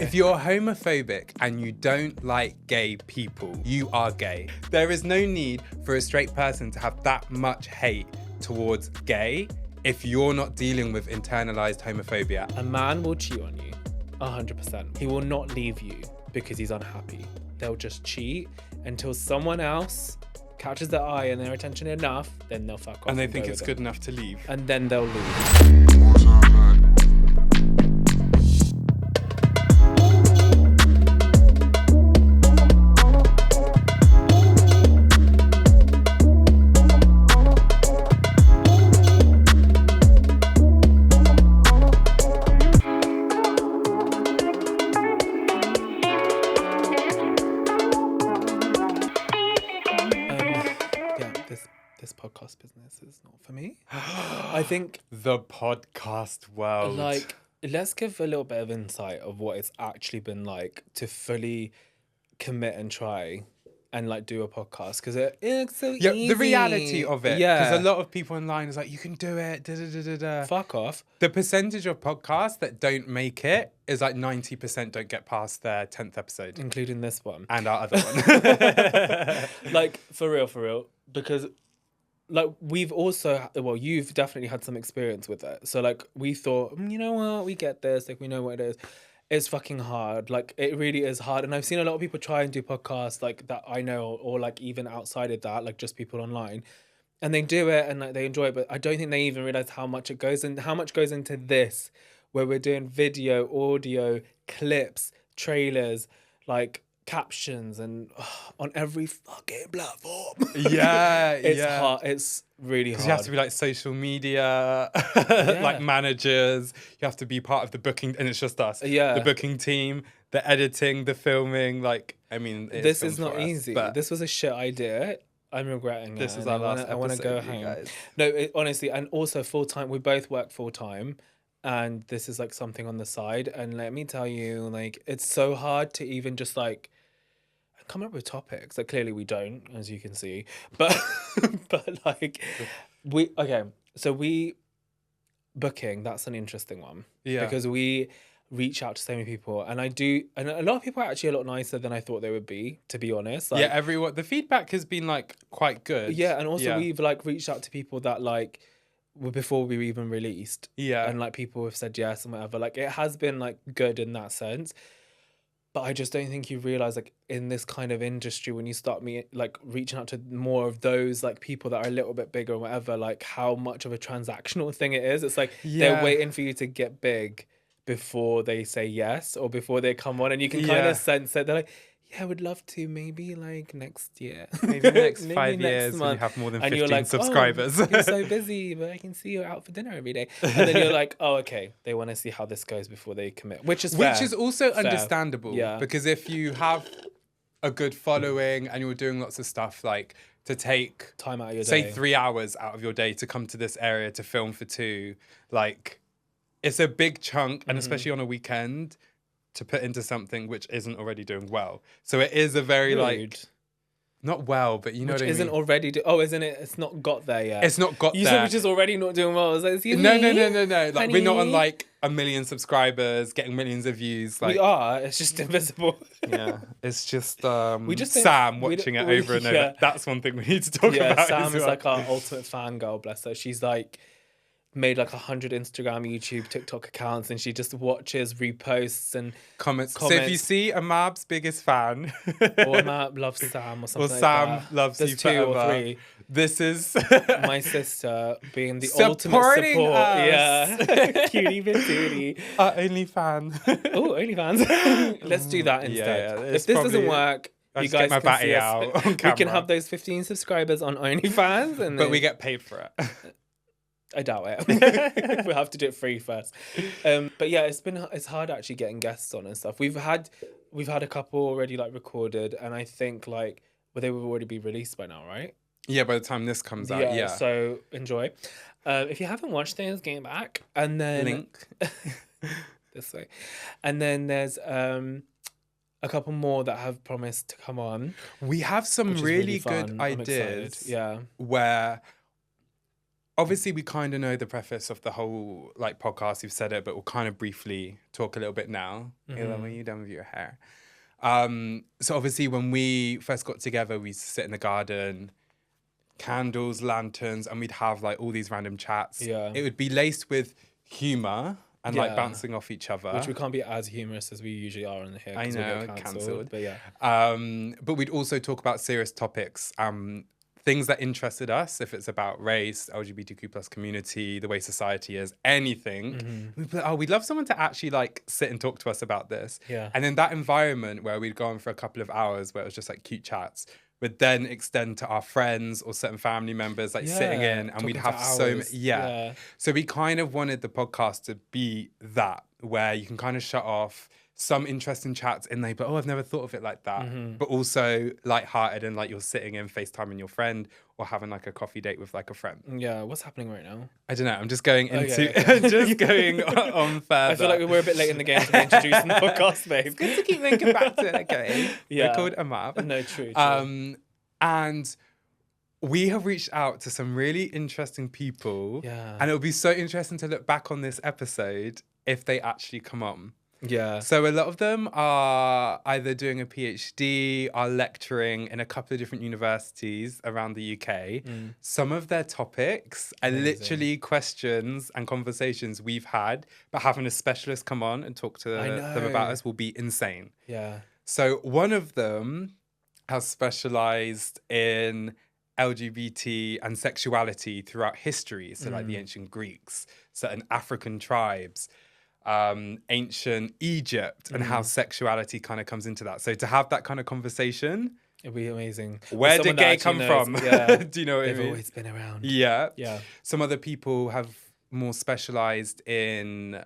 If you're homophobic and you don't like gay people, you are gay. There is no need for a straight person to have that much hate towards gay if you're not dealing with internalized homophobia. A man will cheat on you, 100%. He will not leave you because he's unhappy. They'll just cheat until someone else catches their eye and their attention enough, then they'll fuck off. And they think it's good enough to leave. And then they'll leave. This podcast business is not for me. I think the podcast world. Like, let's give a little bit of insight of what it's actually been like to fully commit and try and like do a podcast, because it's so easy. The reality of it. Yeah. Because a lot of people online is like, you can do it. Fuck off. The percentage of podcasts that don't make it is like 90% don't get past their 10th episode. Including this one. And our other one. Like, for real. Because like we've also, well, you've definitely had some experience with it. So like we thought, you know what, we get this, like we know what it is. It's fucking hard. Like it really is hard. And I've seen a lot of people try and do podcasts like that I know, or like even outside of that, like just people online. And they do it and like they enjoy it, but I don't think they even realize how much it goes in, how much goes into this, where we're doing video, audio, clips, trailers, like captions, and on every fucking platform. It's hard. It's really hard. Because you have to be like social media, like managers. You have to be part of the booking, and it's just us. Yeah. The booking team, the editing, the filming. Like, I mean, this is not easy. But this was a shit idea. I'm regretting this it. is our last episode. I want to go home. Guys. No, honestly, and also full time. We both work full time. And this is like something on the side. And let me tell you, like, it's so hard to even just like come up with topics. Like, clearly we don't, as you can see. But like so booking, that's an interesting one. Yeah. Because we reach out to so many people, and a lot of people are actually a lot nicer than I thought they would be, to be honest. Like, everyone, the feedback has been like quite good. Yeah, and also we've like reached out to people that like before we were even released. Yeah. And like people have said yes and whatever. Like it has been like good in that sense. But I just don't think you realize, like, in this kind of industry, when you start reaching out to more of those like people that are a little bit bigger or whatever, like how much of a transactional thing it is. It's like they're waiting for you to get big before they say yes or before they come on, and you can kind of sense it. They're like, yeah, I would love to, maybe like next year. Maybe next 5 years when you have more than 15 like, subscribers. Oh, you're so busy, but I can see you out for dinner every day. And then you're like, oh, okay, they want to see how this goes before they commit, which is fair. Which is also understandable. Yeah. Because if you have a good following and you're doing lots of stuff, like to take time out of your day, say 3 hours out of your day to come to this area to film for 2, like it's a big chunk, and especially on a weekend, to put into something which isn't already doing well. So it is a very like, not well, but you know which what I mean? Isn't already isn't it? It's not got there yet. It's not got there. You said which is already not doing well. I was like, no. Like we're not on like 1 million subscribers, getting millions of views. Like we are. It's just invisible. Yeah, it's just just Sam watching it over and over. That's one thing we need to talk about. Yeah, Sam is like our ultimate fangirl. Bless her. She's like made like 100 Instagram, YouTube, TikTok accounts, and she just watches, reposts, and comments. So if you see Amab's biggest fan, or Amab loves Sam, or something, or Sam like that. loves There's you 2 forever, or 3. This is my sister being the supporting ultimate support. us. Yeah, cutie patootie. Our only fan. Oh, OnlyFans. Let's do that instead. If this doesn't work, you guys get my can see batty us. out on We camera. can have those 15 subscribers on OnlyFans, and but we get paid for it. I doubt it. We'll have to do it free first. But yeah, it's hard actually getting guests on and stuff. We've had a couple already like recorded, and I think like they will already be released by now, right? Yeah, by the time this comes out, yeah. So enjoy. If you haven't watched things, get back, and then link this way, and then there's a couple more that have promised to come on. We have some really good fun. ideas. Yeah, where obviously we kind of know the preface of the whole like podcast. You've said it, but we'll kind of briefly talk a little bit now. Ella, when you're done with your hair. So obviously when we first got together, we used to sit in the garden, candles, lanterns, and we'd have like all these random chats. Yeah. It would be laced with humor and like Yeah. bouncing off each other. Which we can't be as humorous as we usually are in here. I 'Cause we'll know, get cancelled. But yeah. But we'd also talk about serious topics, things that interested us. If it's about race, LGBTQ plus community, the way society is, anything. We'd be like, oh, we'd love someone to actually like sit and talk to us about this. Yeah. And then that environment where we'd go on for a couple of hours, where it was just like cute chats, would then extend to our friends or certain family members like sitting in, and we'd talking have for so many. hours. Yeah. So we kind of wanted the podcast to be that, where you can kind of shut off some interesting chats in there, but I've never thought of it like that. But also lighthearted and like you're sitting in FaceTiming your friend or having like a coffee date with like a friend. Yeah, what's happening right now? I don't know. I'm just going into Okay. just going on further. I feel like we're a bit late in the game to be introducing the podcast, babe. It's good to keep linking back to it. Okay. Yeah. We're called a map. No, true. And we have reached out to some really interesting people. Yeah. And it'll be so interesting to look back on this episode if they actually come on. Yeah. So a lot of them are either doing a PhD, are lecturing in a couple of different universities around the UK. Some of their topics are literally questions and conversations we've had, but having a specialist come on and talk to them about us will be insane. Yeah. So one of them has specialized in LGBT and sexuality throughout history. So like the ancient Greeks, certain African tribes, ancient Egypt, and how sexuality kind of comes into that. So to have that kind of conversation, It'd be amazing. where With did someone that gay actually come knows. from? Yeah. Do you know what I They've mean? always been around. Yeah. Yeah. Some other people have more specialized in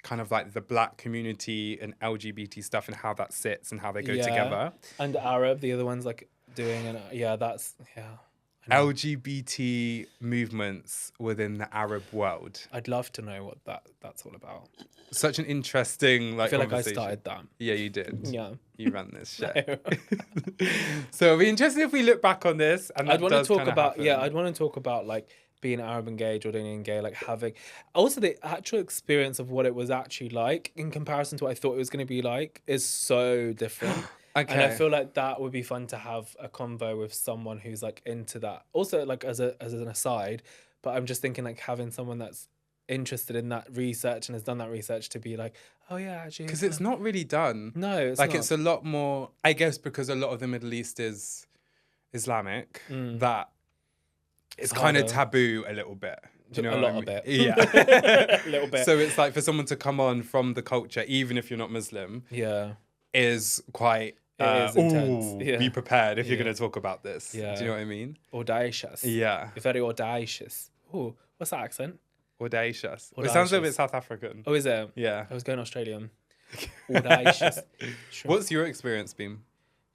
kind of like the Black community and LGBT stuff and how that sits and how they go together. And Arab, the other one's like doing, and that's. LGBT movements within the Arab world. I'd love to know what that's all about. Such an interesting like I feel like I conversation. started that. Yeah, you did. Yeah. You ran this shit. So it'll be interesting if we look back on this and I'd want to talk about happen. I'd want to talk about like being Arab and gay, Jordanian gay, like having also the actual experience of what it was actually like in comparison to what I thought it was going to be like is so different. Okay. And I feel like that would be fun to have a convo with someone who's like into that. Also, like as an aside, but I'm just thinking like having someone that's interested in that research and has done that research to be like, oh yeah, actually, Because it's not really done. No, it's like not. it's a lot more. I guess because a lot of the Middle East is Islamic, that it's kind of harder. taboo a little bit. Do you know A what lot I of mean? it. Yeah, A little bit. So it's like for someone to come on from the culture, even if you're not Muslim, Yeah. is quite. It is intense. Yeah. Be prepared if you're Yeah. going to talk about this. Yeah. Do you know what I mean? Audacious. Yeah. You're very audacious. Oh, what's that accent? Audacious. It sounds a bit Audacious. South African. Oh, is it? Yeah. I was going Australian. Audacious. Shrimp, What's your experience been?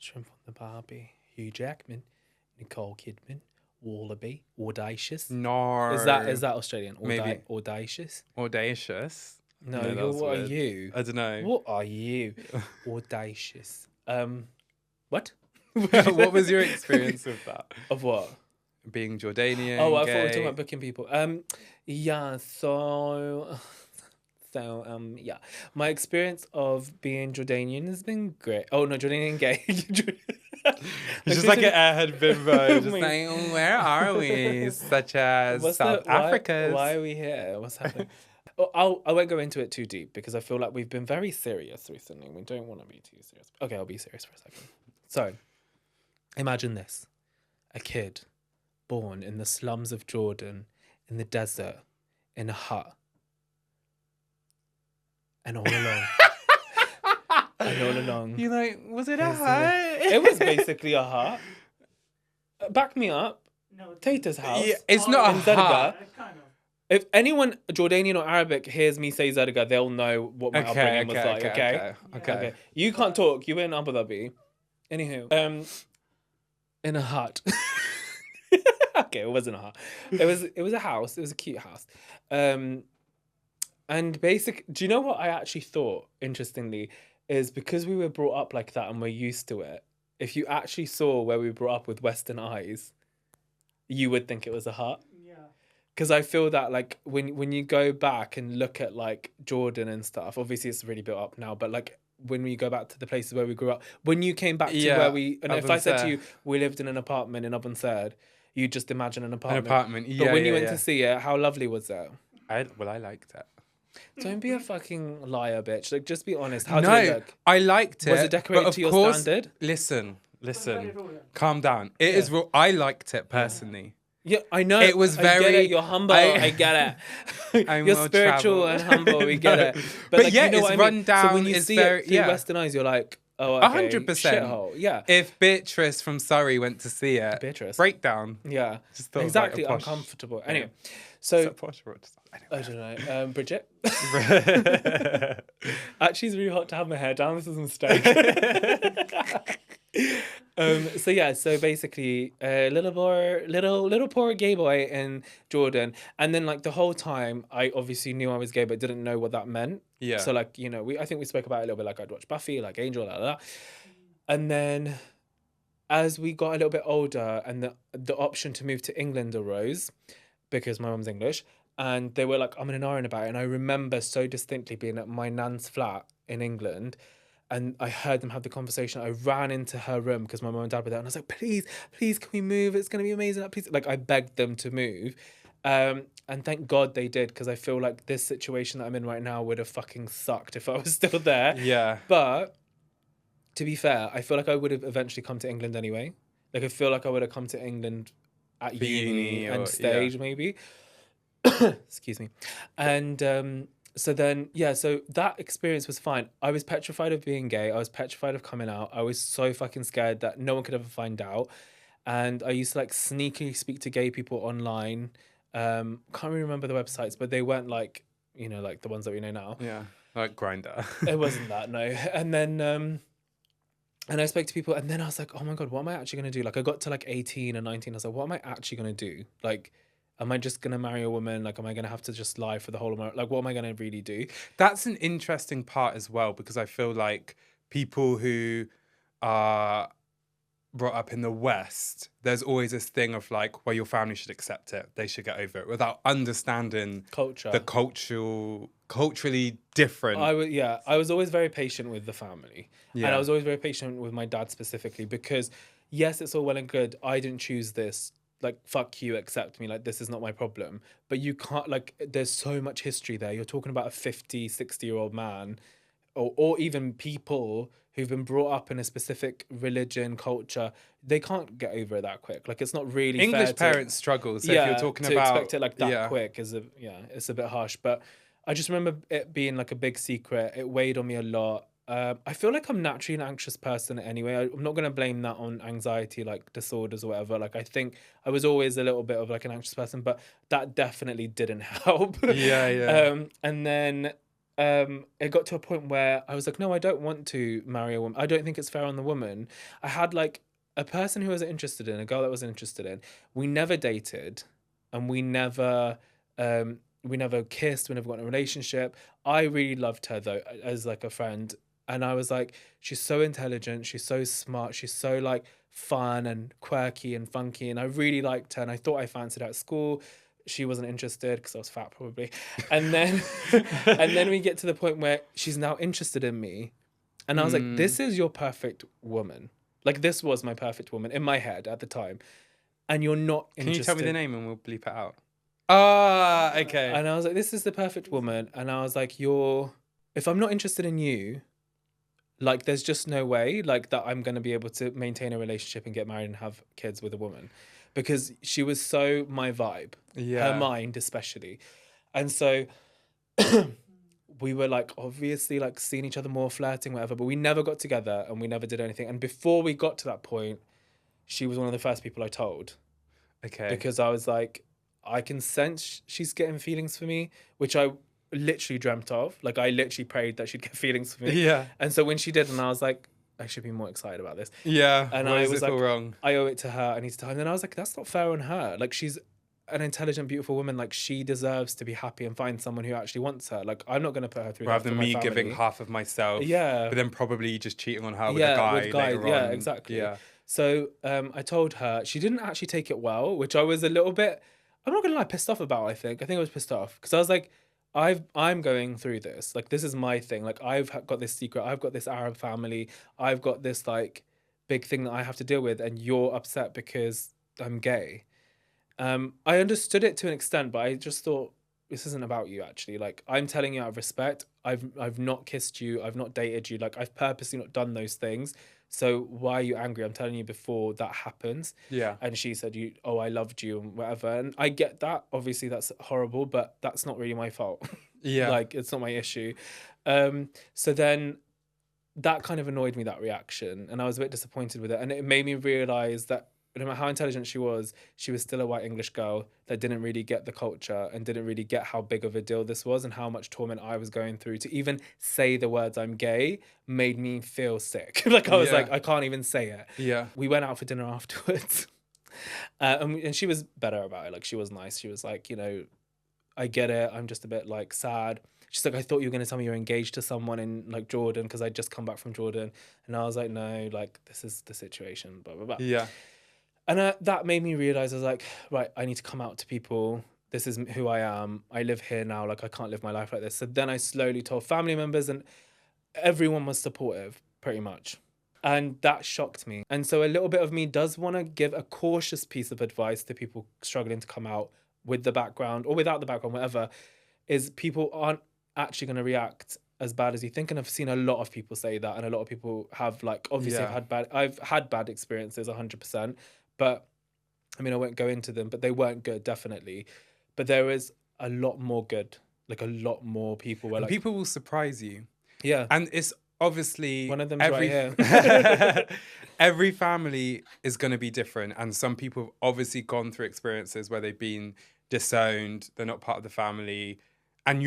Shrimp on the Barbie. Hugh Jackman. Nicole Kidman. Wallaby. Audacious. No. Is that Australian? Maybe. Audacious? Audacious? No, No, that's what are weird. you? I don't know. What are you? Audacious. What? What was your experience of that? Of what? Being Jordanian. Oh, I thought we were gay? talking about booking people. Yeah, so yeah. My experience of being Jordanian has been great. Oh no, Jordanian gay. It's just like an airhead bimbo, just my- like, "Oh, where are we? Such as What's South Africa. Why are we here? What's happening? I won't go into it too deep because I feel like we've been very serious recently. We don't want to be too serious. Okay, I'll be serious for a second. So, imagine this. A kid born in the slums of Jordan, in the desert, in a hut. And all along. And all along. You're like, was it a Is hut? It was basically a hut. Back me up. No, Tata's house. Yeah, it's not a in Zerga. hut. kind of. If anyone Jordanian or Arabic hears me say Zerga, they'll know what my upbringing was like. Okay. You can't talk. You were in Abu Dhabi. Anywho, in a hut. Okay, it wasn't a hut. It was a house. It was a cute house. And do you know what I actually thought? Interestingly, is because we were brought up like that and we're used to it. If you actually saw where we were brought up with Western eyes, you would think it was a hut. Yeah. Because I feel that like when you go back and look at like Jordan and stuff, obviously it's really built up now, but like when we go back to the places where we grew up, when you came back to Yeah, where we, and if I said to Avonsair. you, we lived in an apartment in Avonsair, you just imagine an An apartment. apartment. But Yeah, when you yeah, went yeah. to see it, how lovely was it? I liked it. Don't be a fucking liar, bitch. Like, just be honest. How did No, it look? I liked it. Was it decorated but of to your course, standard? Listen. Calm down. It is real. I liked it personally. Yeah, I know. It was I get very- it. You're humble. I get it. I'm You're well spiritual travelled. and humble. We get No. it. But like, yeah, you know it's what I run mean? down, So when you it's see very- it through yeah. Western eyes, you're like, oh, okay, 100%. shithole. Yeah. If Beatrice from Surrey went to see it, Beatrice. breakdown. Yeah. Just thought it was Exactly. like a posh- uncomfortable. yeah. Anyway, Is so that posh or just- I don't know. Bridget. Actually, it's really hot to have my hair down. This is a mistake. So yeah, so basically, little poor gay boy in Jordan, and then like the whole time, I obviously knew I was gay, but didn't know what that meant. Yeah. So like, you know, I think we spoke about it a little bit. Like I'd watch Buffy, like Angel, and then as we got a little bit older, and the option to move to England arose, because my mum's English, and they were like, I'm in an iron about it. And I remember so distinctly being at my nan's flat in England, and I heard them have the conversation. I ran into her room because my mum and dad were there, and I was like, please, can we move? It's going to be amazing. Please. Like, I begged them to move. And thank God they did, because I feel like this situation that I'm in right now would have fucking sucked if I was still there. Yeah. But to be fair, I feel like I would have eventually come to England anyway. Like, I feel like I would have come to England at For uni uni and or- stage, yeah. maybe. Excuse me. And so then, yeah, so that experience was fine. I was petrified of being gay. I was petrified of coming out. I was so fucking scared that no one could ever find out. And I used to like sneakily speak to gay people online. Can't really remember the websites, but they weren't like, you know, like the ones that we know now. Yeah. Like Grinder. It wasn't that, no. And then and I spoke to people, and then I was like, oh my God, what am I actually going to do? Like, I got to like 18 and 19. I was like, what am I actually going to do? Like, am I just going to marry a woman? Like, am I going to have to just lie for the whole of my... Like, what am I going to really do? That's an interesting part as well, because I feel like people who are brought up in the West, there's always this thing of like, well, your family should accept it. They should get over it, without understanding Culture. the culturally different. I was always very patient with the family. Yeah. And I was always very patient with my dad specifically, because yes, it's all well and good. I didn't choose this. Like, fuck you, accept me. Like, this is not my problem. But you can't, like, there's so much history there. You're talking about a 50, 60-year-old man, or even people who've been brought up in a specific religion, culture. They can't get over it that quick. Like, it's not really English fair parents struggle. So yeah, if you're talking to about expect it like that quick is it's a bit harsh. But I just remember it being like a big secret. It weighed on me a lot. I feel like I'm naturally an anxious person anyway. I'm not going to blame that on anxiety, like disorders or whatever. Like, I think I was always a little bit of like an anxious person, but that definitely didn't help. Yeah. And then it got to a point where I was like, no, I don't want to marry a woman. I don't think it's fair on the woman. I had like a person who I wasn't interested in, a girl that I wasn't interested in. We never dated, and we never kissed. We never got in a relationship. I really loved her though, as like a friend. And I was like, she's so intelligent, she's so smart, she's so like fun and quirky and funky, and I really liked her, and I thought I fancied her at school. She wasn't interested because I was fat probably. And then and then we get to the point where she's now interested in me. And I was like, this is your perfect woman. Like, this was my perfect woman in my head at the time. And you're not interested. Can you tell me the name and we'll bleep it out? Ah, okay. And I was like, this is the perfect woman. And I was like, if I'm not interested in you, like, there's just no way, like, that I'm going to be able to maintain a relationship and get married and have kids with a woman. Because she was so my vibe. Yeah. Her mind, especially. And so we were, like, obviously, like, seeing each other more, flirting, whatever. But we never got together and we never did anything. And before we got to that point, she was one of the first people I told. Okay. Because I was like, I can sense she's getting feelings for me, which I literally dreamt of. Like, I literally prayed that she'd get feelings for me. Yeah. And so when she did, and I was like, I should be more excited about this. Yeah. And Why I does was it feel like, wrong? I owe it to her. I need to tell her. And then I was like, that's not fair on her. Like, she's an intelligent, beautiful woman. Like, she deserves to be happy and find someone who actually wants her. Like, I'm not going to put her through Rather that than for me my giving family. half of myself. Yeah. But then probably just cheating on her with a guy later yeah, on. exactly. Yeah. So I told her. She didn't actually take it well, which I was a little bit... I'm not gonna lie, pissed off about. I think I was pissed off because I was like, I'm going through this. Like this is my thing. Like got this secret. I've got this Arab family. I've got this like big thing that I have to deal with, and you're upset because I'm gay. I understood it to an extent, but I just thought this isn't about you actually. Like I'm telling you out of respect. I've not kissed you. I've not dated you. Like I've purposely not done those things. So why are you angry? I'm telling you before that happens. Yeah. And she said, oh, I loved you and whatever. And I get that. Obviously, that's horrible, but that's not really my fault. Yeah. Like, it's not my issue. So then that kind of annoyed me, that reaction. And I was a bit disappointed with it. And it made me realize that no matter how intelligent she was still a white English girl that didn't really get the culture and didn't really get how big of a deal this was and how much torment I was going through. To even say the words I'm gay made me feel sick. Like I was like, I can't even say it. Yeah. We went out for dinner afterwards. And she was better about it. Like she was nice. She was like, I get it. I'm just a bit like sad. She's like, I thought you were going to tell me you're engaged to someone in like Jordan because I'd just come back from Jordan. And I was like, no, like this is the situation, blah, blah, blah. Yeah. And that made me realize I was like, right, I need to come out to people. This is who I am. I live here now. Like I can't live my life like this. So then I slowly told family members and everyone was supportive pretty much. And that shocked me. And so a little bit of me does want to give a cautious piece of advice to people struggling to come out with the background or without the background, whatever, is people aren't actually going to react as bad as you think. And I've seen a lot of people say that. And a lot of people have like, obviously I've had bad experiences 100%, but I mean, I won't go into them, but they weren't good, definitely. But there is a lot more good, like a lot more people were like, people will surprise you. Yeah. And it's obviously one of them's right here. Every family is going to be different. And some people have obviously gone through experiences where they've been disowned. They're not part of the family. And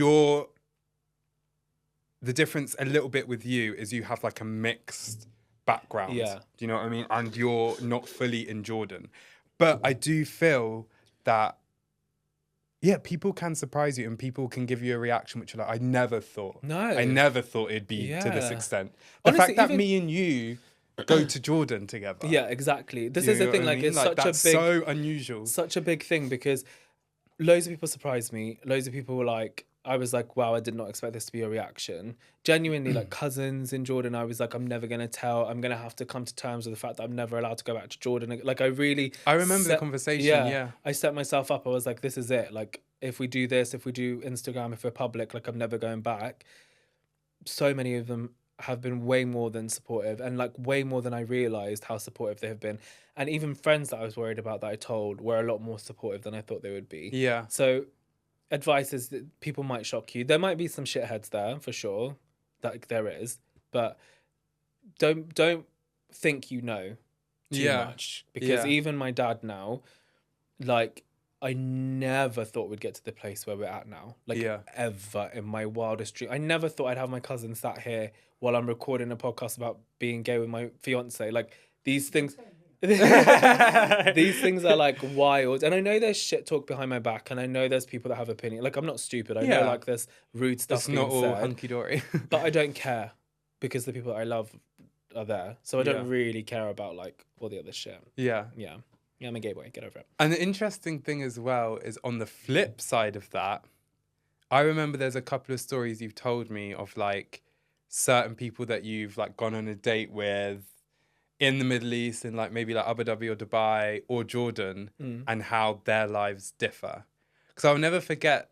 the difference a little bit with you is you have like a mixed background. Yeah. Do you know what I mean? And you're not fully in Jordan. But I do feel that, yeah, people can surprise you and people can give you a reaction which you're like, I never thought. No. I never thought it'd be to this Yeah. extent. The Honestly, fact that me and you go to Jordan together. Yeah, exactly. This You is the know thing, what I like mean? it's Like, such a that's big, so unusual. such a big thing because loads of people surprised me. Loads of people were like, I was like, wow, I did not expect this to be a reaction. Genuinely, like cousins in Jordan, I was like, I'm never going to tell. I'm going to have to come to terms with the fact that I'm never allowed to go back to Jordan. Like I remember the conversation, yeah. I set myself up. I was like, this is it. Like if we do this, if we do Instagram, if we're public, like I'm never going back. So many of them have been way more than supportive and like way more than I realized how supportive they have been. And even friends that I was worried about that I told were a lot more supportive than I thought they would be. Yeah. So advice is that people might shock you. There might be some shitheads there for sure, that there is, but don't think too much because even my dad now, like I never thought we'd get to the place where we're at now, like ever in my wildest dream. I never thought I'd have my cousin sat here while I'm recording a podcast about being gay with my fiance. Like these things. These things are like wild, and I know there's shit talk behind my back, and I know there's people that have opinion. Like I'm not stupid. I know like there's rude stuff. It's not all said, hunky dory, but I don't care because the people that I love are there, so I don't really care about like all the other shit. Yeah, I'm a gay boy. Get over it. And the interesting thing as well is on the flip side of that, I remember there's a couple of stories you've told me of like certain people that you've like gone on a date with in the Middle East, in like maybe like Abu Dhabi or Dubai or Jordan, and how their lives differ. Because I'll never forget,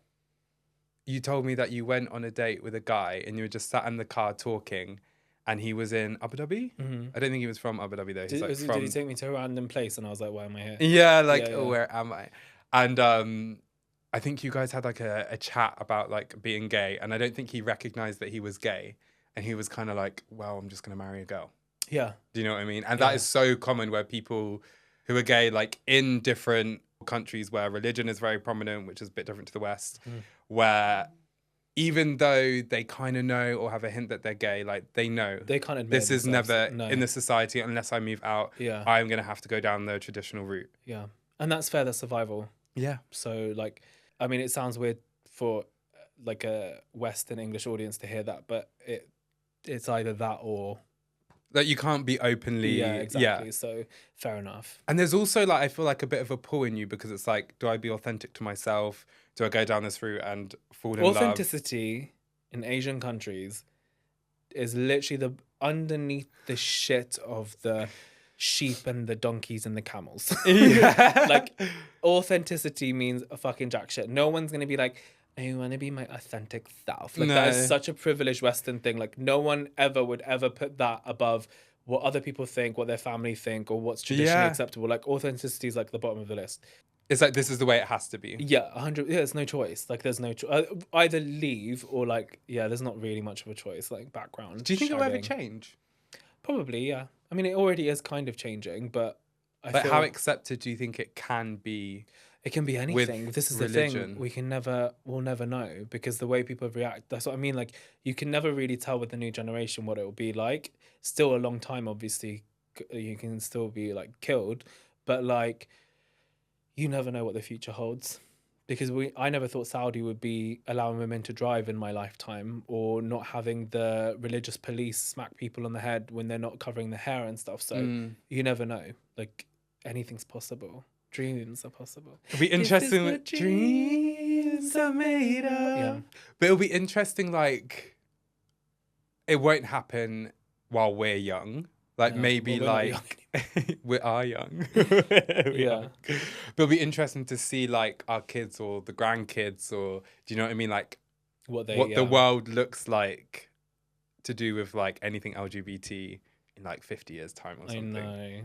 you told me that you went on a date with a guy and you were just sat in the car talking, and he was in Abu Dhabi. I don't think he was from Abu Dhabi though. Did he take me to a random place? And I was like, why am I here? Yeah, like oh, where am I? And I think you guys had like a chat about like being gay, and I don't think he recognized that he was gay, and he was kind of like, well, I'm just gonna marry a girl. Yeah. Do you know what I mean? And that is so common where people who are gay, like in different countries where religion is very prominent, which is a bit different to the West, where even though they kind of know or have a hint that they're gay, like they know they can't admit this is never in the society unless I move out. I'm going to have to go down the traditional route. Yeah. And that's fair. That's survival. Yeah. So like, I mean, it sounds weird for like a Western English audience to hear that, but it's either that or Like, you can't be openly... Yeah, exactly. So, fair enough. And there's also, like, I feel like a bit of a pull in you because it's like, do I be authentic to myself? Do I go down this route and fall in love? Authenticity in Asian countries is literally the underneath the shit of the sheep and the donkeys and the camels. Yeah. Like, authenticity means a fucking jack shit. No one's going to be like, I want to be my authentic self. Like, that is No. such a privileged Western thing. Like, no one ever would ever put that above what other people think, what their family think, or what's traditionally Yeah. acceptable. Like, authenticity is like the bottom of the list. It's like, this is the way it has to be. Yeah, 100. Yeah, there's no choice. Like, there's no either leave or like, yeah, there's not really much of a choice. Like, background. Do you think it'll ever shagging. change? Probably, yeah. I mean, it already is kind of changing, but Like, feel how accepted do you think it can be? it can be anything. This is the religion? thing. We'll never know because the way people react. That's what I mean. Like, you can never really tell with the new generation what it will be like. Still a long time, obviously. You can still be like killed, but like, you never know what the future holds. Because I never thought Saudi would be allowing women to drive in my lifetime, or not having the religious police smack people on the head when they're not covering their hair and stuff. So you never know. Like, anything's possible. Dreams are possible. It'll be interesting. What dreams are made of. Yeah. But it'll be interesting, like, it won't happen while we're young. Like, No, maybe, well, we're not like, we are young. Yeah. But it'll be interesting to see, like, our kids or the grandkids, or, do you know what I mean? Like, What the world looks like to do with, like, anything LGBT in, like, 50 years' time or I something. know.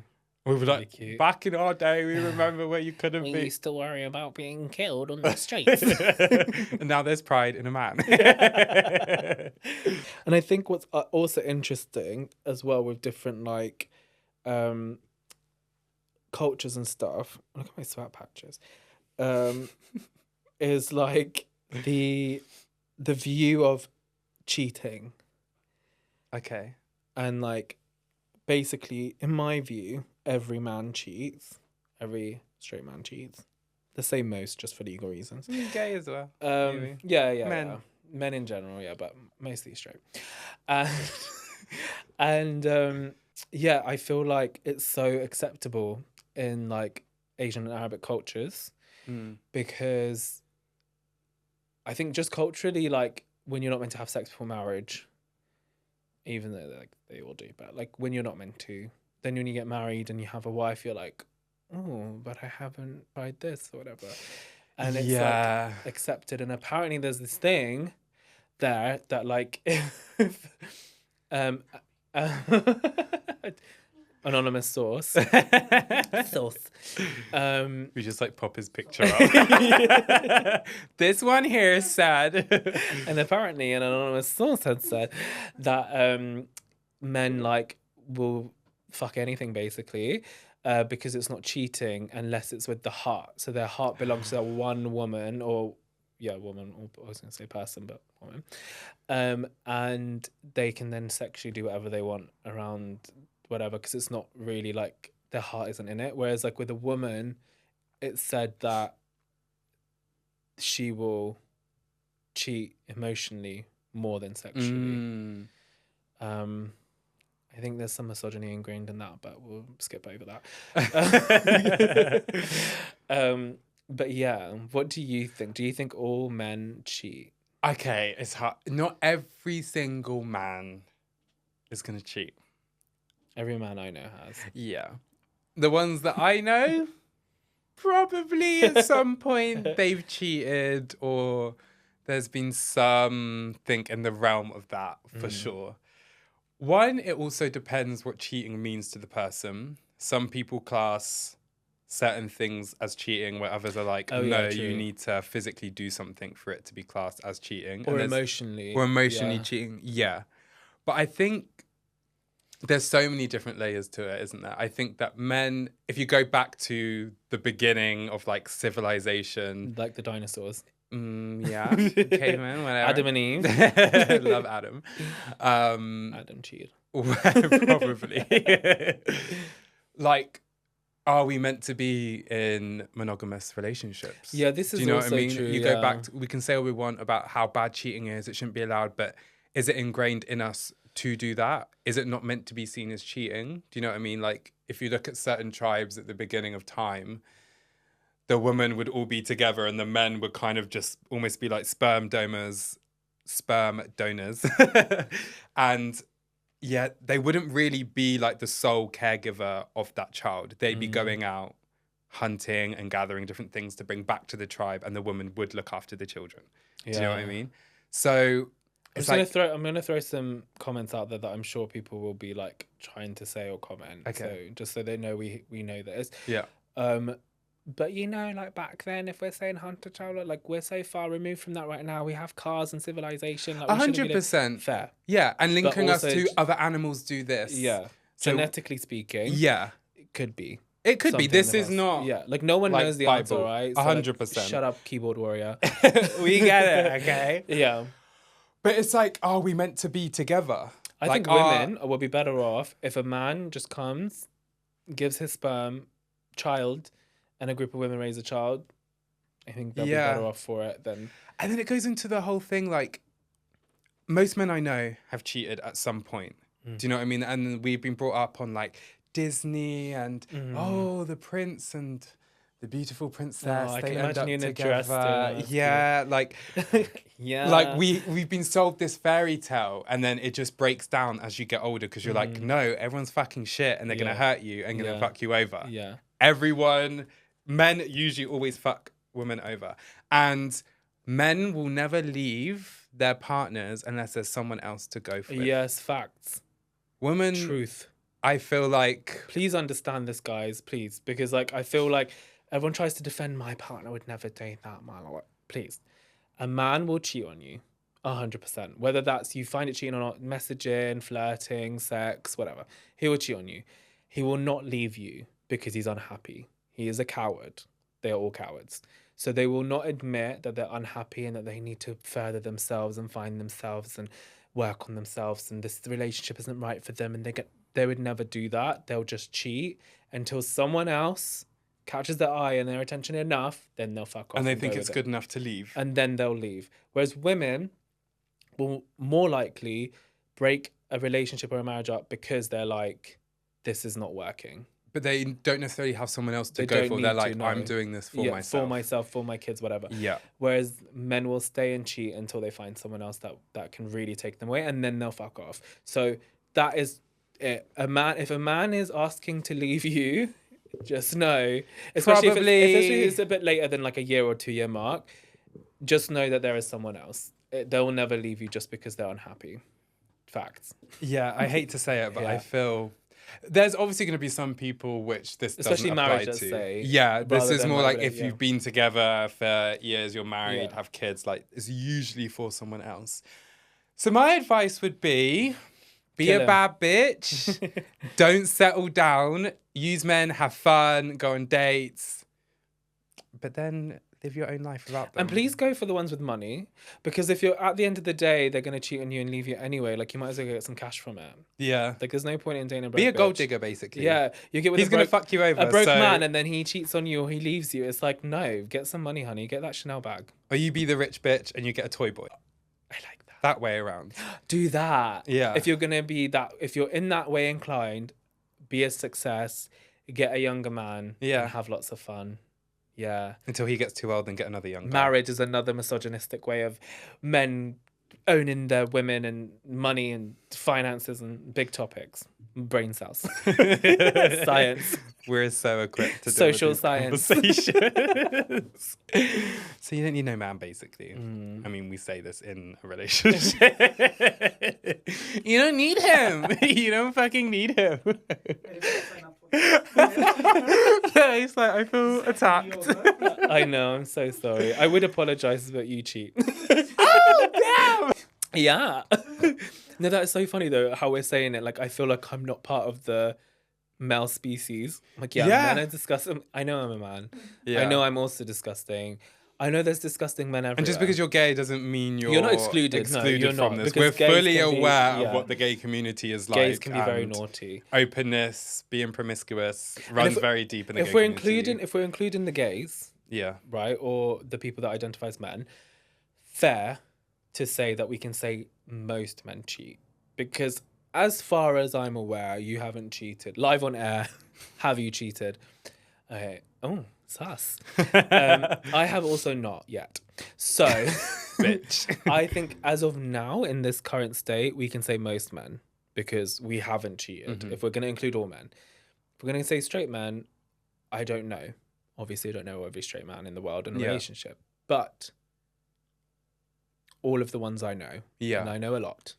We were Really like, cute. back in our day, we remember where you couldn't We be. used to worry about being killed on the streets. And now there's pride in a man. And I think what's also interesting as well with different like cultures and stuff. Look at my sweat patches. Is like the view of cheating. Okay. And like, basically, in my view, every man cheats. Every straight man cheats. The same most, just for legal reasons. Gay as well. Yeah. Men. Yeah. Men in general, yeah, but mostly straight. And yeah, I feel like it's so acceptable in like Asian and Arabic cultures because I think just culturally, like, when you're not meant to have sex before marriage, even though like they all do, but like when you're not meant to, then when you get married and you have a wife, you're like, oh, but I haven't tried this or whatever. And it's like accepted. And apparently there's this thing there that like if anonymous source We just like pop his picture up. This one here is sad. And apparently an anonymous source had said that men like will fuck anything basically because it's not cheating unless it's with the heart. So their heart belongs to that one woman, or woman, or I was going to say person, but woman. And they can then sexually do whatever they want around whatever, because it's not really like their heart isn't in it. Whereas like with a woman, it's said that she will cheat emotionally more than sexually. I think there's some misogyny ingrained in that, but we'll skip over that. But yeah, what do you think? Do you think all men cheat? Okay, it's hard. Not every single man is going to cheat. Every man I know has. Yeah. The ones that I know, probably at some point they've cheated, or there's been something in the realm of that for sure. One, it also depends what cheating means to the person. Some people class certain things as cheating, where others are like, you need to physically do something for it to be classed as cheating. Or emotionally. Cheating, yeah. But I think there's so many different layers to it, isn't there? I think that men, if you go back to the beginning of like civilization, like the dinosaurs. Yeah, cavemen, whatever. Adam and Eve. Love Adam. Adam cheated. Probably. Like, are we meant to be in monogamous relationships? Yeah, this is Do you know also what I mean? true. You go back, we can say all we want about how bad cheating is, it shouldn't be allowed, but is it ingrained in us to do that? Is it not meant to be seen as cheating? Do you know what I mean? Like, if you look at certain tribes at the beginning of time, the women would all be together and the men would kind of just almost be like sperm donors. And yeah, they wouldn't really be like the sole caregiver of that child. They'd be going out hunting and gathering different things to bring back to the tribe, and the woman would look after the children. Do you know what I mean? So I'm gonna throw some comments out there that I'm sure people will be like trying to say or comment. Okay. So just so they know we know this. Yeah. But you know, like back then, if we're saying hunter childhood, like we're so far removed from that right now. We have cars and civilization. Like 100%. Fair. Yeah, and linking us also to other animals do this. Yeah. So, genetically speaking. Yeah. It could be. It could be. Something This in is us. not. Yeah, like no one like knows the Bible. answer, right? 100%. Shut up, keyboard warrior. We get it, okay? Yeah. But it's like, are we meant to be together? I like, think women will be better off if a man just comes, gives his sperm, child, and a group of women raise a child. I think they'll be better off for it than. And then it goes into the whole thing, like, most men I know have cheated at some point. Do you know what I mean? And we've been brought up on like Disney and the prince and the beautiful princess. I they can end imagine up you in a together. dress. Yeah, like yeah, like we've been sold this fairy tale, and then it just breaks down as you get older because you're like, no, everyone's fucking shit, and they're gonna hurt you and gonna fuck you over. Yeah, Men usually always fuck women over, and men will never leave their partners unless there's someone else to go for. Yes, facts. Women, Truth. I feel like, please understand this, guys, please, because like I feel like everyone tries to defend my partner would never date that man. Please, a man will cheat on you, 100%. Whether that's you find it cheating or not, messaging, flirting, sex, whatever, he will cheat on you. He will not leave you because he's unhappy. He is a coward. They are all cowards. So they will not admit that they're unhappy and that they need to further themselves and find themselves and work on themselves and this relationship isn't right for them, and they would never do that. They'll just cheat until someone else catches their eye and their attention enough, then they'll fuck off. And they think it's good enough to leave. And then they'll leave. Whereas women will more likely break a relationship or a marriage up because they're like, this is not working. But they don't necessarily have someone else to go for. They're like, I'm doing this for myself. For myself, for my kids, whatever. Yeah. Whereas men will stay and cheat until they find someone else that can really take them away, and then they'll fuck off. So that is it. If a man is asking to leave you, just know, especially if it's a bit later than like a year or 2 year mark, just know that there is someone else. They'll never leave you just because they're unhappy. Facts. Yeah, I hate to say it, but I feel there's obviously going to be some people which this especially doesn't apply marriage, to. say, yeah, this is more like if yeah. you've been together for years, you're married, have kids, like it's usually for someone else. So my advice would be a bad bitch. Don't settle down. Use men, have fun, go on dates. But then live your own life without them. And please go for the ones with money, because if you're at the end of the day, they're going to cheat on you and leave you anyway. Like, you might as well get some cash from it. Yeah. Like, there's no point in dating a broke Be a gold bitch. digger, basically. Yeah. You get with He's going to fuck you over. A broke man, and then he cheats on you or he leaves you. It's like, no, get some money, honey. Get that Chanel bag. Or you be the rich bitch and you get a toy boy. I like that. That way around. Do that. Yeah. If you're going to be that, if you're in that way inclined, be a success, get a younger man, and have lots of fun. Yeah. Until he gets too old and get another young guy. Marriage is another misogynistic way of men owning their women and money and finances and big topics. Brain cells. Science. We're so equipped to social science. Conversations. So you don't need no man, basically. I mean, we say this in a relationship. You don't need him. You don't fucking need him. Yeah, he's like, I feel attacked. I know, I'm so sorry. I would apologize, but you cheat. Oh, damn! Yeah. No, that is so funny though, how we're saying it. Like, I feel like I'm not part of the male species. Like, men are disgusting. I know I'm a man. Yeah. I know I'm also disgusting. I know there's disgusting men everywhere. And just because you're gay doesn't mean you're not excluded. No, you're from not, this. We're fully aware of what the gay community is like. Gays can be very naughty. Openness, being promiscuous, runs very deep in the gay community. If we're including the gays, right, or the people that identify as men, fair to say that we can say most men cheat. Because as far as I'm aware, you haven't cheated. Live on air, have you cheated? Okay. Oh, sus. I have also not yet. So, Bitch. I think as of now, in this current state, we can say most men because we haven't cheated. If we're going to include all men, if we're going to say straight men, I don't know. Obviously, I don't know every straight man in the world in a relationship, but all of the ones I know, and I know a lot.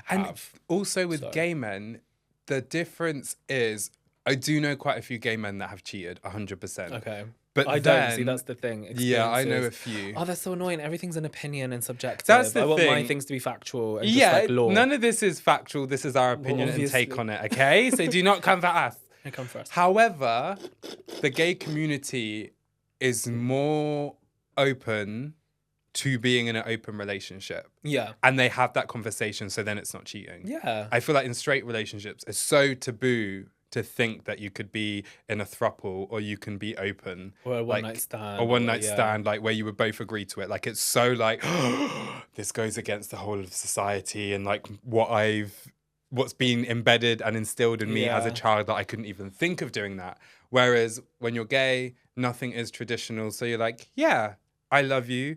And also with gay men, the difference is I do know quite a few gay men that have cheated 100%. Okay. But I don't see, that's the thing. Yeah, I know a few. Oh, that's so annoying. Everything's an opinion and subjective. That's the I want thing. my things to be factual and just like law. None of this is factual. This is our opinion and take on it, okay? So do not come for us. I come for us. However, the gay community is more open to being in an open relationship. Yeah. And they have that conversation, so then it's not cheating. Yeah. I feel like in straight relationships, it's so taboo to think that you could be in a throuple or you can be open. Or a one-night stand. A one-night stand, like where you would both agree to it. Like it's so like, this goes against the whole of society and like what's been embedded and instilled in me as a child that I couldn't even think of doing that. Whereas when you're gay, nothing is traditional. So you're like, yeah, I love you,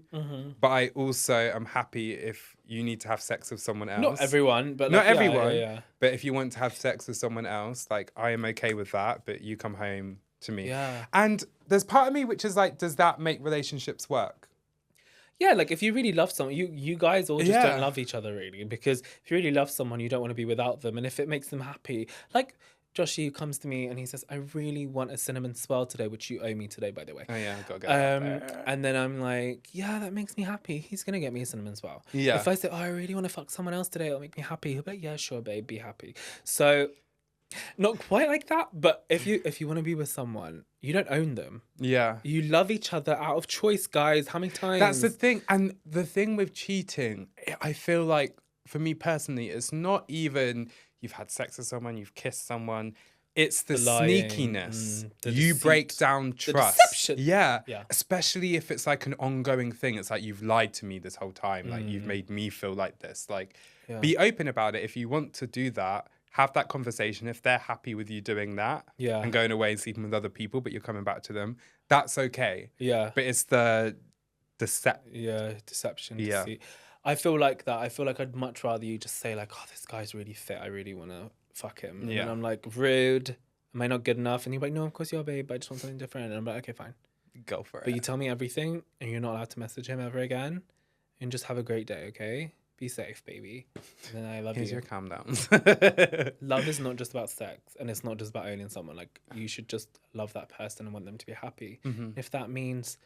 but I also am happy if you need to have sex with someone else. Not everyone, but not everyone. But if you want to have sex with someone else, like I am okay with that. But you come home to me. Yeah. And there's part of me which is like, does that make relationships work? Yeah, like if you really love someone, you guys all just don't love each other really, because if you really love someone, you don't want to be without them, and if it makes them happy, like Joshy comes to me and he says, I really want a cinnamon swirl today, which you owe me today, by the way. Oh yeah, I've got to get there. And then I'm like, yeah, that makes me happy. He's going to get me a cinnamon swirl. Yeah. If I say, oh, I really want to fuck someone else today, it'll make me happy. He'll be like, yeah, sure, babe, be happy. So not quite like that, but if you want to be with someone, you don't own them. Yeah. You love each other out of choice, guys. How many times? That's the thing. And the thing with cheating, I feel like, for me personally, it's not even you've had sex with someone, you've kissed someone. It's the sneakiness. You break down trust. The deception. Yeah. Especially if it's like an ongoing thing. It's like, you've lied to me this whole time. Like, you've made me feel like this. Like, be open about it. If you want to do that, have that conversation. If they're happy with you doing that and going away and sleeping with other people, but you're coming back to them, that's okay. Yeah. But it's the deception. Yeah. I feel like that. I feel like I'd much rather you just say like, oh, this guy's really fit. I really want to fuck him. And I'm like, rude. Am I not good enough? And you're like, no, of course you are, babe. I just want something different. And I'm like, okay, fine. Go for it. But you tell me everything and you're not allowed to message him ever again. And just have a great day, okay? Be safe, baby. And then I love Here's you. your calm downs. Love is not just about sex, and it's not just about owning someone. Like, you should just love that person and want them to be happy. If that means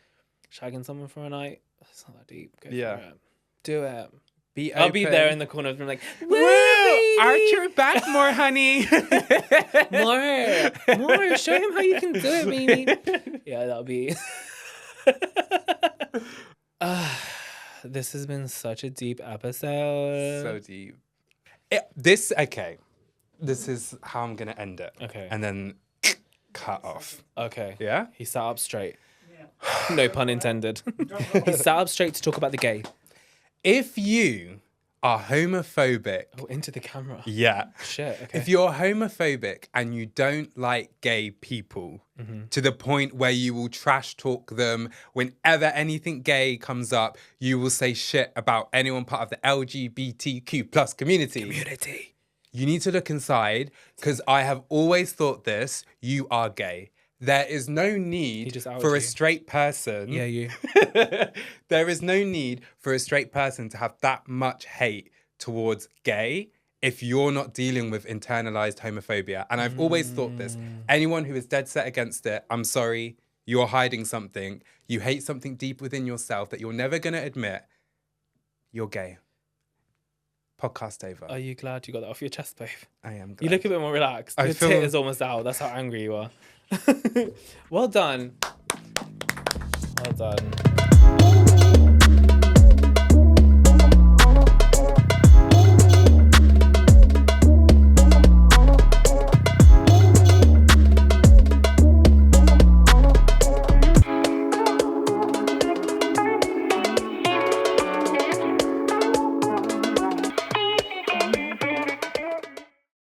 shagging someone for a night, it's not that deep. Go for it. Do it. I'll be there in the corner of like, woo! Arch your back more, honey. more. Show him how you can do it, baby. Yeah, that'll be. This has been such a deep episode. So deep. This is how I'm gonna end it. Okay. And then cut off. Okay. Yeah? He sat up straight. Yeah. No pun intended. He sat up straight to talk about the gay. If you are homophobic. Oh, into the camera. Yeah. Shit, okay. If you're homophobic and you don't like gay people to the point where you will trash talk them, whenever anything gay comes up, you will say shit about anyone part of the LGBTQ plus community. You need to look inside, because I have always thought this, you are gay. There is no need for a straight person. Yeah, you. There is no need for a straight person to have that much hate towards gay if you're not dealing with internalized homophobia. And I've always thought this. Anyone who is dead set against it, I'm sorry, you're hiding something. You hate something deep within yourself that you're never going to admit. You're gay. Podcast over. Are you glad you got that off your chest, babe? I am glad. You look a bit more relaxed. Your tit is almost out. That's how angry you are. Well done. Well done.